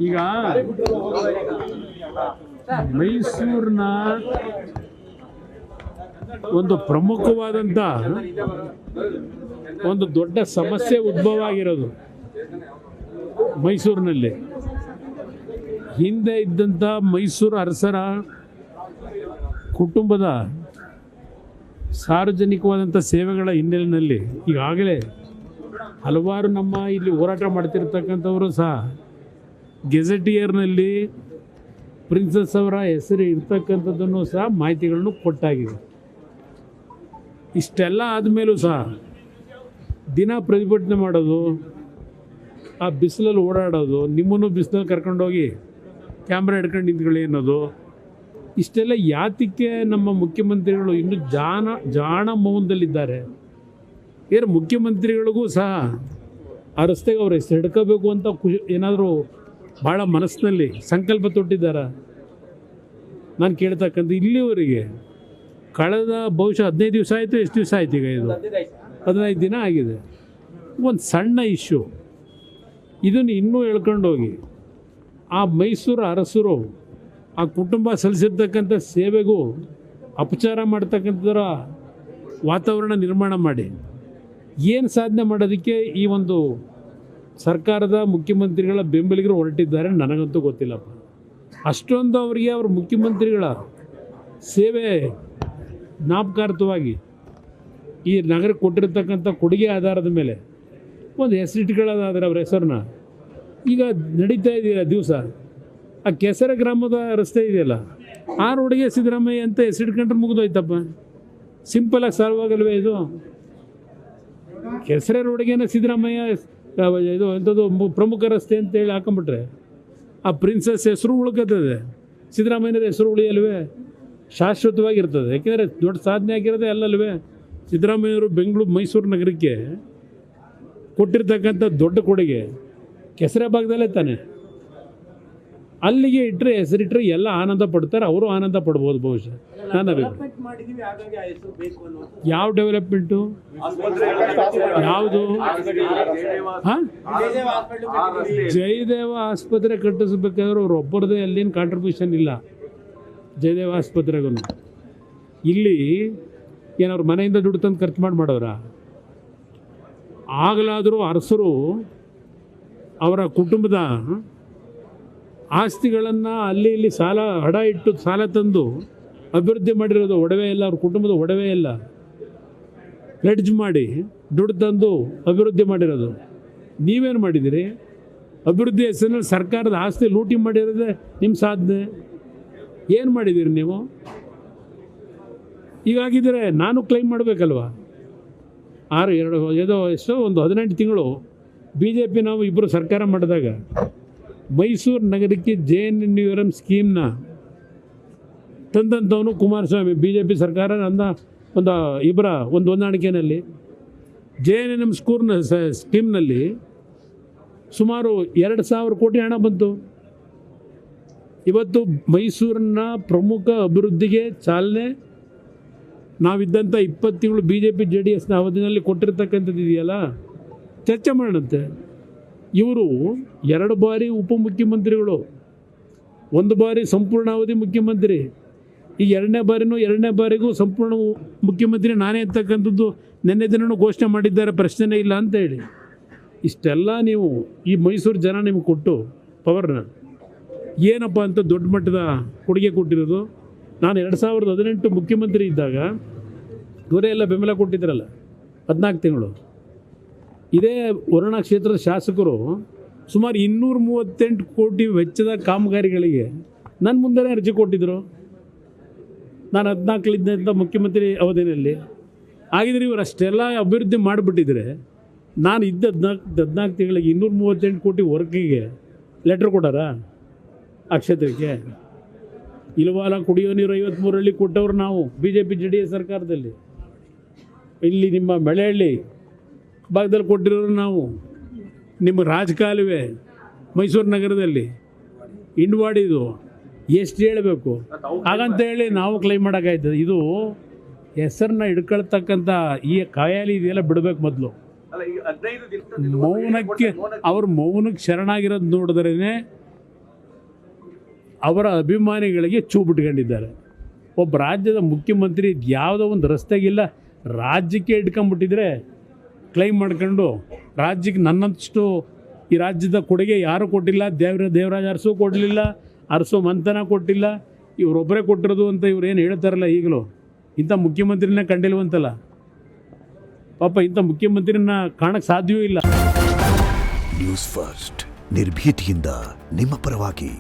ಈಗ ಮೈಸೂರಿನ ಒಂದು ಪ್ರಮುಖವಾದಂಥ ಒಂದು ದೊಡ್ಡ ಸಮಸ್ಯೆ ಉದ್ಭವ ಆಗಿರೋದು ಮೈಸೂರಿನಲ್ಲಿ. ಹಿಂದೆ ಇದ್ದಂಥ ಮೈಸೂರು ಅರಸರ ಕುಟುಂಬದ ಸಾರ್ವಜನಿಕವಾದಂಥ ಸೇವೆಗಳ ಹಿನ್ನೆಲೆಯಲ್ಲಿ ಈಗಾಗಲೇ ಹಲವಾರು ನಮ್ಮ ಇಲ್ಲಿ ಹೋರಾಟ ಮಾಡ್ತಿರ್ತಕ್ಕಂಥವರು ಸಹ ಗೆಜೆಟಿಯರ್ನಲ್ಲಿ ಪ್ರಿನ್ಸಸ್ ಅವರ ಹೆಸರು ಇರ್ತಕ್ಕಂಥದ್ದನ್ನು ಸಹ ಮಾಹಿತಿಗಳನ್ನು ಕೊಟ್ಟಾಗಿದೆ. ಇಷ್ಟೆಲ್ಲ ಆದಮೇಲೂ ಸಹ ದಿನ ಪ್ರತಿಭಟನೆ ಮಾಡೋದು, ಆ ಬಿಸಿಲಲ್ಲಿ ಓಡಾಡೋದು, ನಿಮ್ಮನ್ನು ಬಿಸಿಲಲ್ಲಿ ಕರ್ಕೊಂಡೋಗಿ ಕ್ಯಾಮ್ರಾ ಹಿಡ್ಕೊಂಡು ನಿಂತ್ಕೊಳ್ಳಿ ಅನ್ನೋದು, ಇಷ್ಟೆಲ್ಲ ಯಾತಕ್ಕೆ ನಮ್ಮ ಮುಖ್ಯಮಂತ್ರಿಗಳು ಇನ್ನೂ ಜಾಣ ಮೌನದಲ್ಲಿದ್ದಾರೆ? ಮುಖ್ಯಮಂತ್ರಿಗಳಿಗೂ ಸಹ ಆ ರಸ್ತೆಗೆ ಅವ್ರ ಹೆಸರು ಹಿಡ್ಕೋಬೇಕು ಅಂತ ಏನಾದರೂ ಭಾಳ ಮನಸ್ಸಿನಲ್ಲಿ ಸಂಕಲ್ಪ ತೊಟ್ಟಿದ್ದಾರ? ನಾನು ಕೇಳ್ತಕ್ಕಂಥ ಇಲ್ಲಿವರೆಗೆ ಕಳೆದ ಬಹುಶಃ 15 ದಿವಸ ಆಯಿತು, ಎಷ್ಟು ದಿವಸ ಆಯ್ತು ಈಗ? ಇದು 15 ದಿನ ಆಗಿದೆ. ಒಂದು ಸಣ್ಣ ಇಶ್ಯೂ, ಇದನ್ನು ಇನ್ನೂ ಹೇಳ್ಕೊಂಡೋಗಿ ಆ ಮೈಸೂರು ಅರಸರು ಆ ಕುಟುಂಬ ಸಲ್ಲಿಸಿರ್ತಕ್ಕಂಥ ಸೇವೆಗೂ ಅಪಚಾರ ಮಾಡ್ತಕ್ಕಂಥದ್ರ ವಾತಾವರಣ ನಿರ್ಮಾಣ ಮಾಡಿ ಏನು ಸಾಧನೆ ಮಾಡೋದಕ್ಕೆ ಈ ಒಂದು ಸರ್ಕಾರದ ಮುಖ್ಯಮಂತ್ರಿಗಳ ಬೆಂಬಲಿಗರು ಹೊರಟಿದ್ದಾರೆ ನನಗಂತೂ ಗೊತ್ತಿಲ್ಲಪ್ಪ. ಅಷ್ಟೊಂದು ಅವರಿಗೆ ಅವ್ರ ಮುಖ್ಯಮಂತ್ರಿಗಳ ಸೇವೆ ಜ್ಞಾಪಕಾರ್ಥವಾಗಿ ಈ ನಗರಕ್ಕೆ ಕೊಟ್ಟಿರ್ತಕ್ಕಂಥ ಕೊಡುಗೆ ಆಧಾರದ ಮೇಲೆ ಒಂದು ಹೆಸರಿಟ್ಕೊಳ್ಳೋದಾದರೆ ಅವ್ರ ಹೆಸರನ್ನ ಈಗ ನಡೀತಾ ಇದೆಯಲ್ಲ ದಿವಸ, ಆ ಕೆಸರ ಗ್ರಾಮದ ರಸ್ತೆ ಇದೆಯಲ್ಲ, ಆ ರೋಡಿಗೆ ಸಿದ್ದರಾಮಯ್ಯ ಅಂತ ಹೆಸರಿಟ್ಕೊಂಡ್ರೆ ಮುಗಿದೋಯ್ತಪ್ಪ. ಸಿಂಪಲಾಗಿ ಸಾಲ್ವಾಗಲ್ವೇ ಇದು? ಕೆಸರೆ ರೋಡಿಗೇನ ಸಿದ್ದರಾಮಯ್ಯ ಇದು ಎಂಥದ್ದು ಪ್ರಮುಖ ರಸ್ತೆ ಅಂತೇಳಿ ಹಾಕೊಂಬಿಟ್ರೆ ಆ ಪ್ರಿನ್ಸಸ್ ಹೆಸರು ಉಳ್ಕೋತದೆ, ಸಿದ್ದರಾಮಯ್ಯನ ಹೆಸರು ಉಳಿಯಲ್ವೇ? ಶಾಶ್ವತವಾಗಿರ್ತದೆ. ಯಾಕೆಂದರೆ ದೊಡ್ಡ ಸಾಧನೆ ಆಗಿರೋದೇ ಅಲ್ಲಲ್ವೇ? ಸಿದ್ದರಾಮಯ್ಯವರು ಮೈಸೂರು ನಗರಕ್ಕೆ ಕೊಟ್ಟಿರ್ತಕ್ಕಂಥ ದೊಡ್ಡ ಕೊಡುಗೆ ಕೆಸರೆ ಭಾಗದಲ್ಲೇ ತಾನೆ. ಅಲ್ಲಿಗೆ ಇಟ್ಟರೆ ಹೆಸರಿಟ್ಟರೆ ಎಲ್ಲ ಆನಂದ ಪಡ್ತಾರೆ, ಅವರು ಆನಂದ ಪಡ್ಬೋದು ಬಹುಶಃ. ನಾನು ಯಾವ ಡೆವಲಪ್ಮೆಂಟು? ಯಾವುದು? ಹಾಂ, ಜಯದೇವ ಆಸ್ಪತ್ರೆ ಕಟ್ಟಿಸ್ಬೇಕಾದ್ರೆ ಅವ್ರು ಒಬ್ಬರದೇ ಅಲ್ಲಿನ ಕಾಂಟ್ರಿಬ್ಯೂಷನ್ ಇಲ್ಲ. ಜಯದೇವ ಆಸ್ಪತ್ರೆಗೂ ಇಲ್ಲಿ ಏನವ್ರು ಮನೆಯಿಂದ ದುಡ್ಡು ತಂದು ಖರ್ಚು ಮಾಡೋರ? ಆಗಲಾದರೂ ಅರಸರು ಅವರ ಕುಟುಂಬದ ಆಸ್ತಿಗಳನ್ನು ಅಲ್ಲಿ ಇಲ್ಲಿ ಸಾಲ ಹಡ ಇಟ್ಟು ಸಾಲ ತಂದು ಅಭಿವೃದ್ಧಿ ಮಾಡಿರೋದು ಒಡವೆ ಇಲ್ಲ, ಅವ್ರ ಕುಟುಂಬದ ಒಡವೆ ಇಲ್ಲ, ಪ್ಲೆಡ್ಜ್ ಮಾಡಿ ದುಡ್ಡು ತಂದು ಅಭಿವೃದ್ಧಿ ಮಾಡಿರೋದು. ನೀವೇನು ಮಾಡಿದ್ದೀರಿ? ಅಭಿವೃದ್ಧಿ ಹೆಸರಿನಲ್ಲಿ ಸರ್ಕಾರದ ಆಸ್ತಿ ಲೂಟಿ ಮಾಡಿರೋದೇ ನಿಮ್ಮ ಸಾಧನೆ. ಏನು ಮಾಡಿದ್ದೀರಿ ನೀವು? ಹೀಗಾಗಿದ್ದರೆ ನಾನು ಕ್ಲೈಮ್ ಮಾಡಬೇಕಲ್ವ? ಎಷ್ಟೋ ಒಂದು 18 ತಿಂಗಳು BJP ನಾವು ಇಬ್ಬರು ಸರ್ಕಾರ ಮಾಡಿದಾಗ ಮೈಸೂರು ನಗರಕ್ಕೆ JNNURM ಸ್ಕೀಮ್ನ ತಂದಂಥವನು ಕುಮಾರಸ್ವಾಮಿ. BJP ಸರ್ಕಾರ ಅಂದ ಒಂದು ಹೊಂದಾಣಿಕೆಯಲ್ಲಿ JNNM ಸ್ಕೀಮ್ನಲ್ಲಿ ಸುಮಾರು 2,000 ಕೋಟಿ ಹಣ ಬಂತು. ಇವತ್ತು ಮೈಸೂರಿನ ಪ್ರಮುಖ ಅಭಿವೃದ್ಧಿಗೆ ಚಾಲನೆ ನಾವಿದ್ದಂಥ 20 ತಿಂಗಳು BJP JDSನ ಅವಧಿನಲ್ಲಿ ಕೊಟ್ಟಿರ್ತಕ್ಕಂಥದ್ದು ಇದೆಯಲ್ಲ, ಚರ್ಚೆ ಮಾಡೋಣಂತೆ. ಇವರು 2 ಬಾರಿ ಉಪಮುಖ್ಯಮಂತ್ರಿಗಳು, 1 ಬಾರಿ ಸಂಪೂರ್ಣಾವಧಿ ಮುಖ್ಯಮಂತ್ರಿ. ಈ ಎರಡನೇ ಬಾರಿಗೂ ಸಂಪೂರ್ಣ ಮುಖ್ಯಮಂತ್ರಿ ನಾನೇ ಅಂತಕ್ಕಂಥದ್ದು ನಿನ್ನೆ ದಿನವೂ ಘೋಷಣೆ ಮಾಡಿದ್ದಾರೆ, ಪ್ರಶ್ನೆ ಇಲ್ಲ ಅಂತ ಹೇಳಿ. ಇಷ್ಟೆಲ್ಲ ನೀವು ಈ ಮೈಸೂರು ಜನ ನಿಮಗೆ ಕೊಟ್ಟು ಪವರ್ನ ಏನಪ್ಪ ಅಂತ ದೊಡ್ಡ ಮಟ್ಟದ ಕೊಡುಗೆ ಕೊಟ್ಟಿರೋದು. ನಾನು 2018 ಮುಖ್ಯಮಂತ್ರಿ ಇದ್ದಾಗ ಇವರೆಲ್ಲ ಬೆಂಬಲ ಕೊಟ್ಟಿದ್ರಲ್ಲ 14 ತಿಂಗಳು. ಇದೇ ವರುಣಾ ಕ್ಷೇತ್ರದ ಶಾಸಕರು ಸುಮಾರು 238 ಕೋಟಿ ವೆಚ್ಚದ ಕಾಮಗಾರಿಗಳಿಗೆ ನನ್ನ ಮುಂದೆ ಅರ್ಜಿ ಕೊಟ್ಟಿದ್ದರು. ನಾನು 14 ಮುಖ್ಯಮಂತ್ರಿ ಅವಧಿಯಲ್ಲಿ ಆಗಿದ್ರೆ ಇವರು ಅಷ್ಟೆಲ್ಲ ಅಭಿವೃದ್ಧಿ ಮಾಡಿಬಿಟ್ಟಿದ್ರೆ ನಾನು ಇದ್ದ 14 ತಿಂಗಳಿಗೆ 238 ಕೋಟಿ ವರ್ಕಿಗೆ ಲೆಟ್ರ್ ಕೊಟ್ಟಾರ ಆ ಕ್ಷೇತ್ರಕ್ಕೆ? ಇಲ್ವಲ್ಲ. ಕುಡಿಯೋ ನೀರು 53ರಲ್ಲಿ ಕೊಟ್ಟವ್ರು ನಾವು BJP JDS ಸರ್ಕಾರದಲ್ಲಿ. ಇಲ್ಲಿ ನಿಮ್ಮ ಮೆಳೆಹಳ್ಳಿ ಭಾಗದಲ್ಲಿ ಕೊಟ್ಟಿರೋರು ನಾವು. ನಿಮ್ಮ ರಾಜಕಾಲುವೆ ಮೈಸೂರು ನಗರದಲ್ಲಿ ಇಂಡ್ವಾಡಿದು ಎಷ್ಟು ಹೇಳಬೇಕು? ಹಾಗಂತ ಹೇಳಿ ನಾವು ಕ್ಲೈಮ್ ಮಾಡೋಕ್ಕಾಯ್ತದೆ? ಇದು ಹೆಸರನ್ನ ಹಿಡ್ಕೊಳ್ತಕ್ಕಂಥ ಈ ಕಾಯಾಲಿ ಇದೆಲ್ಲ ಬಿಡಬೇಕು ಮೊದಲು. ಮೌನಕ್ಕೆ ಅವ್ರ ಮೌನಕ್ಕೆ ಶರಣಾಗಿರೋದು ನೋಡಿದ್ರೇ ಅವರ ಅಭಿಮಾನಿಗಳಿಗೆ ಚೂ ಬಿಟ್ಕೊಂಡಿದ್ದಾರೆ. ಒಬ್ಬ ರಾಜ್ಯದ ಮುಖ್ಯಮಂತ್ರಿ ಯಾವುದೋ ಒಂದು ರಸ್ತೆಗಿಲ್ಲ, ರಾಜ್ಯಕ್ಕೆ ಇಟ್ಕೊಂಬಿಟ್ಟಿದ್ರೆ ಕ್ಲೈಮ್ ಮಾಡ್ಕೊಂಡು ರಾಜ್ಯಕ್ಕೆ ನನ್ನಷ್ಟು ಈ ರಾಜ್ಯದ ಕೊಡುಗೆ ಯಾರೂ ಕೊಟ್ಟಿಲ್ಲ, ದೇವರಾಜ ಅರಸು ಕೊಡಲಿಲ್ಲ, ಅರಸು ಮಂಥನ ಕೊಟ್ಟಿಲ್ಲ, ಇವರೊಬ್ಬರೇ ಕೊಟ್ಟಿರೋದು ಅಂತ ಇವ್ರು ಏನು ಹೇಳ್ತಾರಲ್ಲ ಈಗಲೂ, ಇಂಥ ಮುಖ್ಯಮಂತ್ರಿನ ಕಂಡಿಲ್ವಂತಲ್ಲ. ಪಾಪ ಇಂಥ ಮುಖ್ಯಮಂತ್ರಿನ ಕಾಣಕ್ಕೆ ಸಾಧ್ಯವೂ ಇಲ್ಲ. ನ್ಯೂಸ್ ಫಸ್ಟ್ ನಿರ್ಭೀತಿಯಿಂದ ನಿಮ್ಮ ಪರವಾಗಿ.